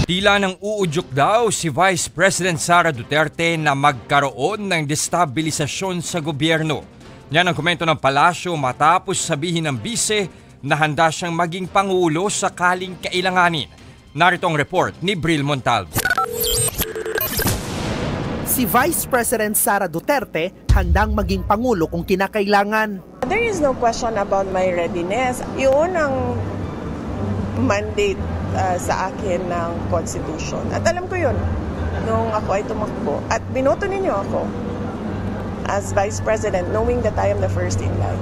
Tila nang uudyok daw si Vice President Sara Duterte na magkaroon ng destabilisasyon sa gobyerno. Yan ang komento ng palasyo matapos sabihin ng bise na handa siyang maging pangulo sakaling kailanganin. Narito ang report ni Bril Montalvo. Si Vice President Sara Duterte handang maging pangulo kung kinakailangan. There is no question about my readiness. Yun ang mandate sa akin ng Constitution. At alam ko yun nung ako ay tumakbo. At binoto ninyo ako as Vice President knowing that I am the first in line.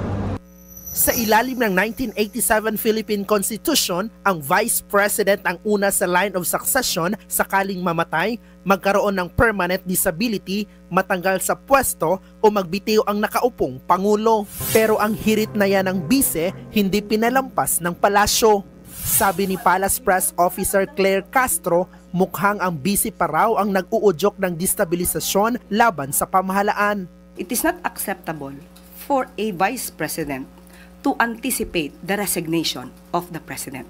Sa ilalim ng 1987 Philippine Constitution, ang Vice President ang una sa line of succession sakaling mamatay, magkaroon ng permanent disability, matanggal sa pwesto o magbitiw ang nakaupong Pangulo. Pero ang hirit na yan ng bise hindi pinalampas ng palasyo. Sabi ni Palace Press Officer Claire Castro, mukhang ang bise pa raw ang nag-uudyok ng destabilisasyon laban sa pamahalaan. It is not acceptable for a Vice President to anticipate the resignation of the President.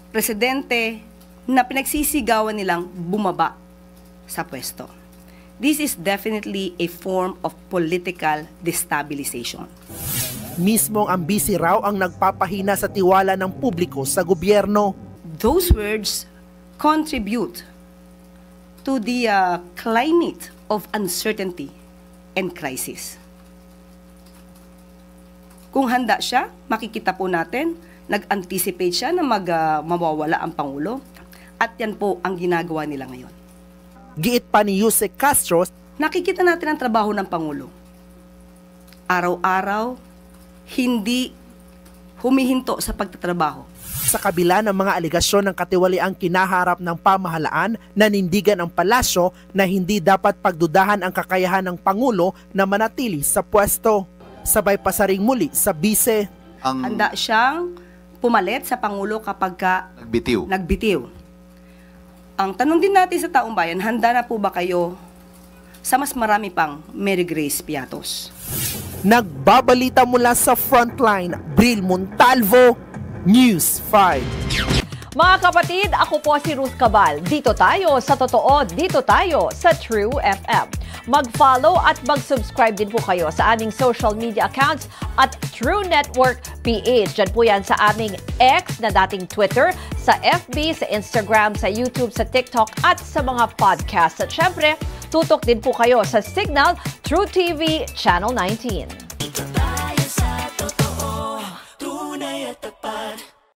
Presidente na pinagsisigawan nilang bumaba sa pwesto. This is definitely a form of political destabilization. Mismong ang bisi raw ang nagpapahina sa tiwala ng publiko sa gobyerno. Those words contribute to the climate of uncertainty and crisis. Kung handa siya, makikita po natin, nag-anticipate siya na mawawala ang Pangulo. At yan po ang ginagawa nila ngayon. Giit pa ni Yusek Castro, nakikita natin ang trabaho ng Pangulo. Araw-araw, hindi humihinto sa pagtatrabaho. Sa kabila ng mga aligasyon ng katiwaliang kinaharap ng pamahalaan, nanindigan ang palasyo na hindi dapat pagdudahan ang kakayahan ng Pangulo na manatili sa pwesto. Sabay pasaring muli sa bise. Handa siyang pumalit sa Pangulo kapag nagbitiw. Ang tanong din natin sa taong bayan, handa na po ba kayo sa mas marami pang Mary Grace Piatos? Nagbabalita mula sa Frontline, Bril Montalvo, News 5. Mga kapatid, ako po si Ruth Cabal. Dito tayo sa totoo, dito tayo sa True FM. Mag-follow at mag-subscribe din po kayo sa aming social media accounts at True Network PH. Diyan po yan sa aming X na dating Twitter, sa FB, sa Instagram, sa YouTube, sa TikTok at sa mga podcasts. At syempre, tutok din po kayo sa Signal True TV Channel 19.